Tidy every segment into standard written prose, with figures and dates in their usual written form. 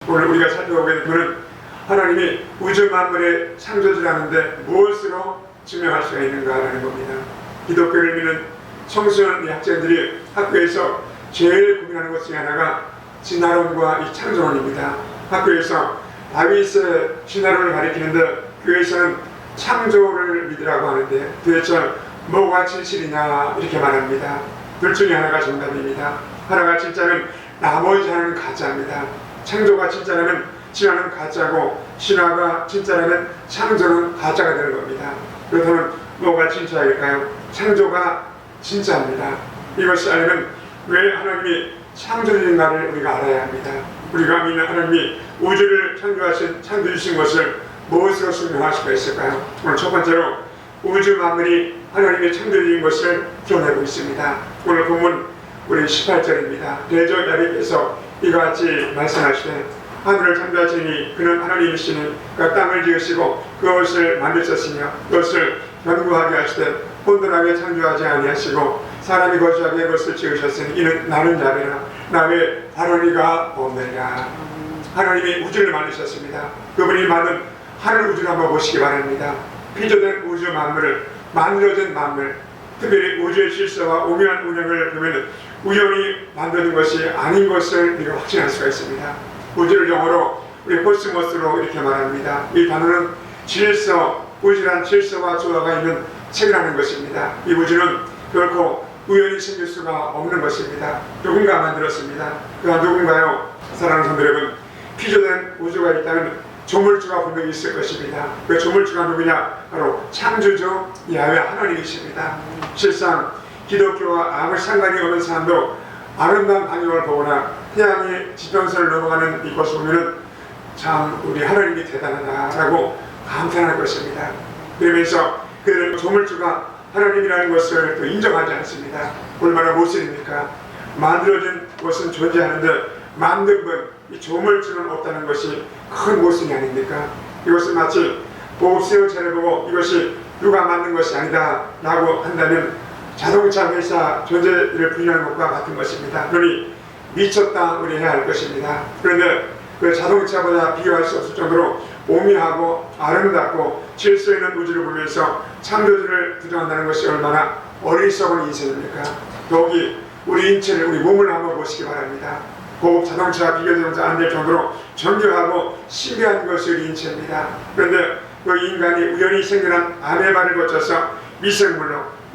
오늘 우리가 살펴보게 된 부분은 하나님이 우주 만물의 창조주라는데 무엇으로 증명할 수가 있는가라는 겁니다. 기독교를 믿는 청소년 학생들이 학교에서 제일 고민하는 것 중에 하나가 진화론과 이 창조론입니다. 학교에서 다윗의 진화론을 가리키는데 교회에서는 창조를 믿으라고 하는데 도대체 뭐가 진실이냐 이렇게 말합니다. 둘 중에 하나가 정답입니다. 하나가 진짜는 나머지 하나는 가짜입니다. 창조가 진짜라면 진화는 가짜고 진화가 진짜라면 창조는 가짜가 되는 겁니다. 그렇다면 뭐가 진짜일까요? 창조가 진짜입니다. 이것을 알려면 왜 하나님이 창조주인가를 우리가 알아야 합니다. 우리가 믿는 하나님이 우주를 창조주신 것을 무엇으로 설명할 수가 있을까요? 오늘 첫 번째로 우주 만물이 하나님의 창조주인 것을 드러내고 있습니다. 오늘 본문 우리 18절입니다. 대저 야곱께서 이와 같이 말씀하시되 하늘을 창조하시니 그는 하나님이시니 그 땅을 지으시고 그것을 만드셨으며 그것을 견고하게 하시되 혼돈하게 창조하지 아니하시고 사람이 거주하게 그것을 지으셨으니 이는 나는 자비라 나 외에 다른 이가 없느니라. 하나님이 우주를 만드셨습니다. 그분이 만든 하늘 우주를 한번 보시기 바랍니다. 피조된 우주 만물을 만들어진 만물, 특별히 우주의 질서와 오묘한 운영을 보면 우연히 만드는 것이 아닌 것을 우리가 확신할 수가 있습니다. 우주를 영어로 우리 코스모스로 이렇게 말합니다. 이 단어는 질서, 우주란 질서와 조화가 있는 책이라는 것입니다. 이 우주는 결코 우연히 생길 수가 없는 것입니다. 누군가 만들었습니다. 그가 누군가요? 사랑하는 성도 여러분, 피조된 우주가 있다면 조물주가 분명히 있을 것입니다. 그 조물주가 누구냐? 바로 창조주 야훼 하나님이십니다. 실상 기독교와 아무 상관이 없는 사람도 아름다운 광경을 보거나 태양의 지평선을 넘어가는 이것을 보면 참 우리 하나님이 대단하다라고 감탄할 것입니다. 그러면서 그들은 조물주가 하나님이라는 것을 또 인정하지 않습니다. 얼마나 모순입니까? 만들어진 것은 존재하는데 만든 분, 이 조물주는 없다는 것이 큰 모순이 아닙니까? 이것은 마치 보급세우차를 보고 이것이 누가 만든 것이 아니다 라고 한다면 자동차 회사 존재를 부인하는 것과 같은 것입니다. 그러니 미쳤다 우리 해야 할 것입니다. 그런데 그 자동차보다 비교할 수 없을 정도로 오묘하고 아름답고 질서 있는 우주를 보면서 창조주를 부정한다는 것이 얼마나 어리석은 인생입니까? 더욱이 우리 인체를, 우리 몸을 한번 보시기 바랍니다. 고급 자동차와 비교되지 않을 정도로 정교하고 신비한 것이 우리 인체입니다. 그런데 그 인간이 우연히 생겨난 아메바를 거쳐서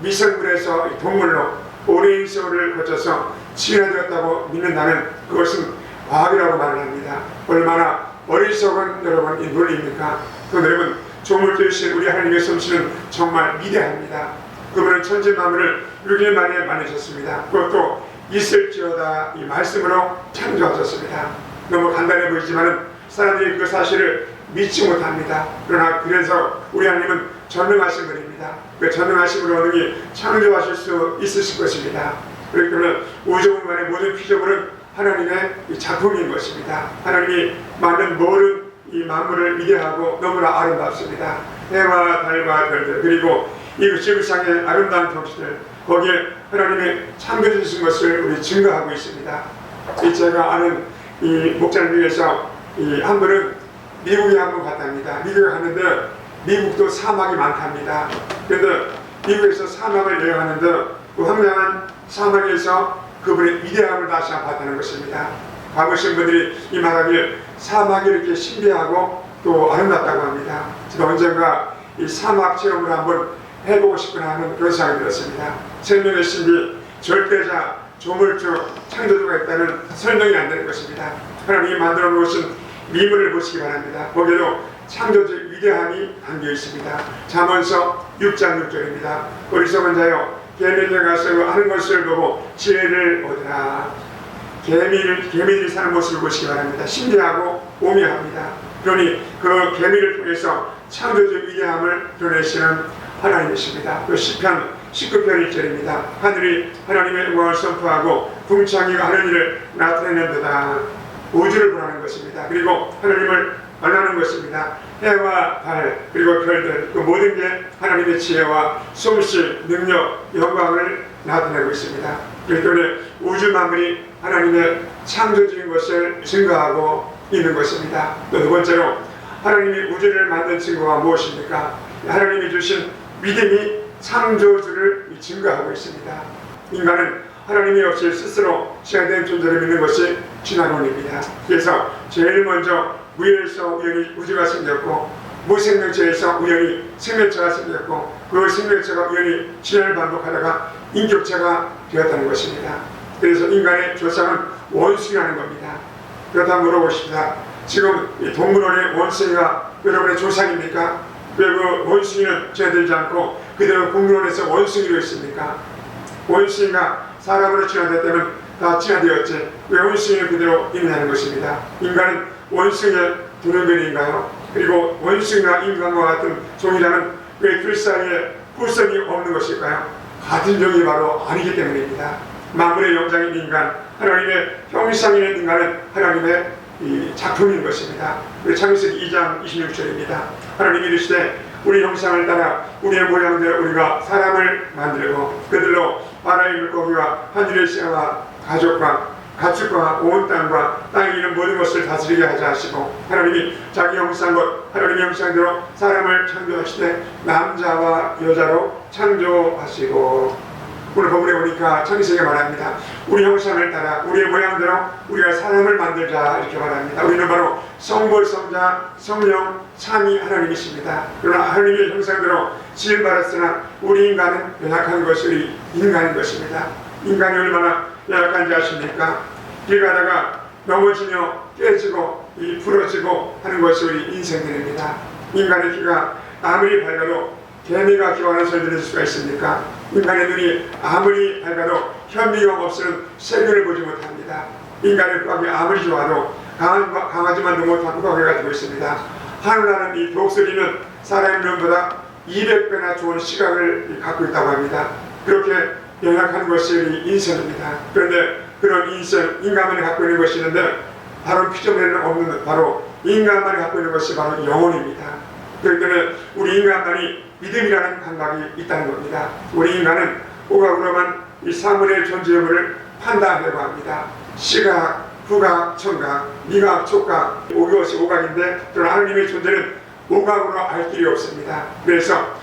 미생물에서 동물로 오랜 세월을 거쳐서 진화되었다고 믿는다면 그것은 과학이라고 말을 합니다. 얼마나 어리석은 여러분 이 논리입니까? 그 여러분 조물주이신 우리 하나님의 솜씨는 정말 위대합니다. 그분은 천지 만물을 6일 만에 만드셨습니다. 그것도 있을지어다 이 말씀으로 창조하셨습니다. 너무 간단해 보이지만 사람들이 그 사실을 믿지 못합니다. 그러나 그래서 우리 하나님은 전능하신 분입니다. 그 전능하신 분을 어느니 창조하실 수 있으실 것입니다. 그렇기 때문에 우주 공간의 모든 피조물은 하나님의 작품인 것입니다. 하나님이 만든 모든 이 만물을 위대하고 너무나 아름답습니다. 해와 달과 별들 그리고 이 지구상의 아름다운 경치들 거기에 하나님의 창조주신 것을 우리 증거하고 있습니다. 제가 아는 이 목자를 위해서 한 분은 미국에 한 번 갔답니다. 미국에 갔는데 미국도 사막이 많답니다. 그런데 미국에서 사막을 여행하는데 그 황량한 사막에서 그분의 위대함을 다시 한번 봤다는 것입니다. 가보신 분들이 이 말하길 사막이 이렇게 신비하고 또 아름답다고 합니다. 제가 언젠가 이 사막 체험을 한번 해보고 싶구나 하는 그런 생각이 들었습니다. 생명의 신비, 절대자, 조물주, 창조주가 있다는 설명이 안 되는 것입니다. 하나님이 만들어 놓으신 미물을 보시기 바랍니다. 거기에도 창조주의 위대함이 담겨 있습니다. 잠언서 6장 6절입니다. 어리석은 자여 개미에게 가서 하는 것을 보고 지혜를 얻으라. 개미들이 사는 모습을 보시기 바랍니다. 신비하고 오묘합니다. 그러니 그 개미를 통해서 창조주의 위대함을 드러내시는 하나님이십니다. 그 시편 19편 1절입니다. 하늘이 하나님의 영광을 선포하고 궁창이가 하는 일을 나타내는 데다. 우주를 보라는 것입니다. 그리고 하나님을 말하는 것입니다. 해와 달 그리고 별들 그 모든 게 하나님의 지혜와 솜씨, 능력, 영광을 나타내고 있습니다. 그렇기 때문에 우주 만물이 하나님의 창조주인 것을 증거하고 있는 것입니다. 또 두 번째로 하나님이 우주를 만든 증거가 무엇입니까? 하나님이 주신 믿음이 창조주를 증거하고 있습니다. 인간은 하나님이 없이 스스로 시작된 존재를 믿는 것이 진화론입니다. 그래서 제일 먼저 무에서 우연히 우주가 생겼고 무생명체에서 우연히 생명체가 생겼고 그 생명체가 우연히 진화를 반복하다가 인격체가 되었다는 것입니다. 그래서 인간의 조상은 원숭이라는 겁니다. 그렇다면 물어보십시다. 지금 이 동물원의 원숭이가 여러분의 조상입니까? 왜 그 원숭이는 진화되지 않고 그대로 동물원에서 원숭이로 있습니까? 원숭이가 사람으로 진화됐다면 다 진화되었지 왜 원숭이는 그대로 있느냐는 것입니다. 인간은 원숭이의 도련변인가요? 그리고 원숭이가 인간과 같은 종이라면 왜 둘 사이에 후성이 없는 것일까요? 같은 종이 바로 아니기 때문입니다. 만물의 영장인 인간, 하나님의 형상인 인간은 하나님의 이 작품인 것입니다. 우리 창세기 2장 26절입니다. 하나님이 이르시되 우리 형상을 따라 우리의 모양대로 우리가 사람을 만들고 그들로 바다의 물고기와 하늘의 새와 가족과 가축과 온 땅과 땅에 있는 모든 것을 다스리게 하자 하시고 하나님이 자기 형상과 하나님의 형상대로 사람을 창조하시되 남자와 여자로 창조하시고 오늘 본문에 보니까 창세기가 말합니다. 우리 형상을 따라 우리의 모양대로 우리가 사람을 만들자 이렇게 말합니다. 우리는 바로 성부, 성자, 성령, 삼위 하나님이십니다. 그러나 하나님의 형상대로 지을 받았으나 우리 인간은 연약한 것이 우리 인간인 것입니다. 인간이 얼마나 연약한지 아십니까? 길 가다가 넘어지며 깨지고 부러지고 하는 것이 우리 인생들입니다. 인간의 귀가 아무리 밝아도 개미가 기어하는 소리 들을 수가 있습니까? 인간의 눈이 아무리 밝아도 현미경 없이는 세균을 보지 못합니다. 인간의 후각이 아무리 좋아도 강아지만도 못한 후각을 가지고 있습니다. 하늘나는 이 독수리는 사람의 눈보다 200배나 좋은 시각을 갖고 있다고 합니다. 그렇게 연약한 것이 우리 인생입니다. 그런데 그런 인생, 인간만이 갖고 있는 것이 있는데 바로 피조물에는 없는 바로 인간만이 갖고 있는 것이 바로 영혼입니다. 그렇기 때문에 우리 인간만이 믿음이라는 감각이 있다는 겁니다. 우리 인간은 오각으로만 이 사물의 존재 여부를 판단하려고 합니다. 시각, 후각, 청각, 미각, 촉각, 이것이 오각인데 그러나 하나님의 존재는 오각으로 알 길이 없습니다. 그래서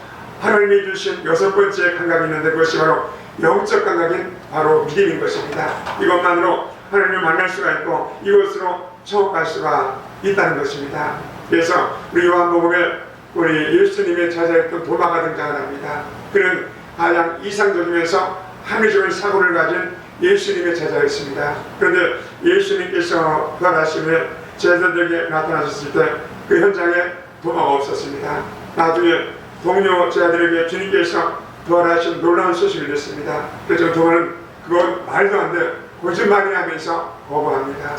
하나님이 주신 6번째 감각이 있는데 그것이 바로 영적 감각인 바로 믿음인 것입니다. 이것만으로 하나님을 만날 수가 있고 이것으로 청할 수가 있다는 것입니다. 그래서 우리 요한복음에 우리 예수님의 제자였던 도마가 등장을 합니다. 그는 가장 이상적이면서 합리적인 사고를 가진 예수님의 제자였습니다. 그런데 예수님께서 부활하신 후에 제자들에게 나타나셨을 때 그 현장에 도마가 없었습니다. 나중에 동료 제자들에게 주님께서 부활하신 놀라운 소식을 듣습니다. 그래서 도마는 그건 말도 안 돼 거짓말이 하면서 거부합니다.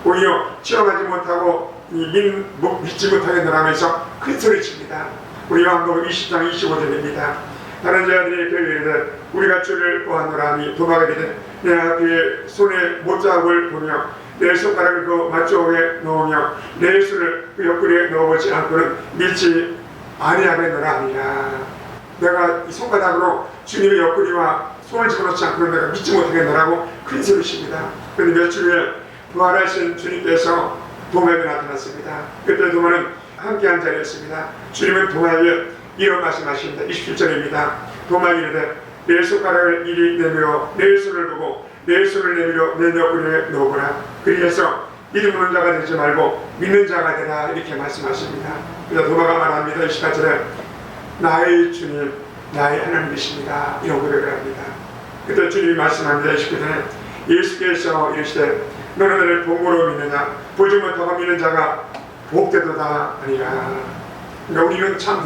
오히려 체험하지 못하고 믿지 못하게 놀라면서 큰 소리칩니다. 우리 요한복음 20장 25절입니다. 다른 자들이 이렇게 이르되 우리가 주를 보았노라니 도마가 이르되 내가 그의 손에 못자국을 보며 내 손가락을 그 맞쪽에 넣으며 내 손을 그 옆구리에 넣어보지 않고는 믿지 아니하겠노라 하니라. 내가 이 손가락으로 주님의 옆구리와 손을 집어넣지 않고는 내가 믿지 못하겠노라고 큰 소리칩니다. 그런데 며칠 후에 부활하신 주님께서 도마에 나타났습니다. 그때 도마는 함께한 자리였습니다. 주님은 도마에 이런 말씀하십니다. 27절입니다. 도마에 이르되 내 손가락을 이리 내밀어 내 손을 보고 내 손을 내밀어 내 옆구리에 넣어보라. 그리해서 믿음 없는 자가 되지 말고 믿는 자가 되라 이렇게 말씀하십니다. 그래서 도마가 말합니다. 28절에 나의 주님 나의 하나님이십니다. 이런 고백을 합니다. 그때 주님이 말씀합니다. 29절에 예수께서 이르시되 너는 나를 본고로 믿느냐 보지 못하고 믿는 자가 복되도다 아니라. 그러니까 우리는 참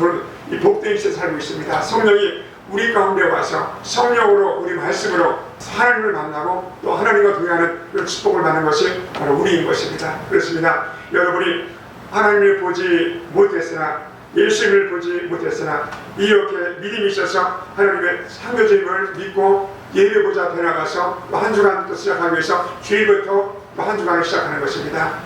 이 복된 시대에 살고 있습니다. 성령이 우리 가운데 와서 성령으로 우리 말씀으로 하나님을 만나고 또 하나님과 동행하는 그런 축복을 받는 것이 바로 우리인 것입니다. 그렇습니다. 여러분이 하나님을 보지 못했으나 예수님을 보지 못했으나 이렇게 믿음이 있어서 하나님의 상여짐을 믿고 예배보자 되나가서 한 주간 또 시작하기 위해서 주일부터 한 주간을 시작하는 것입니다.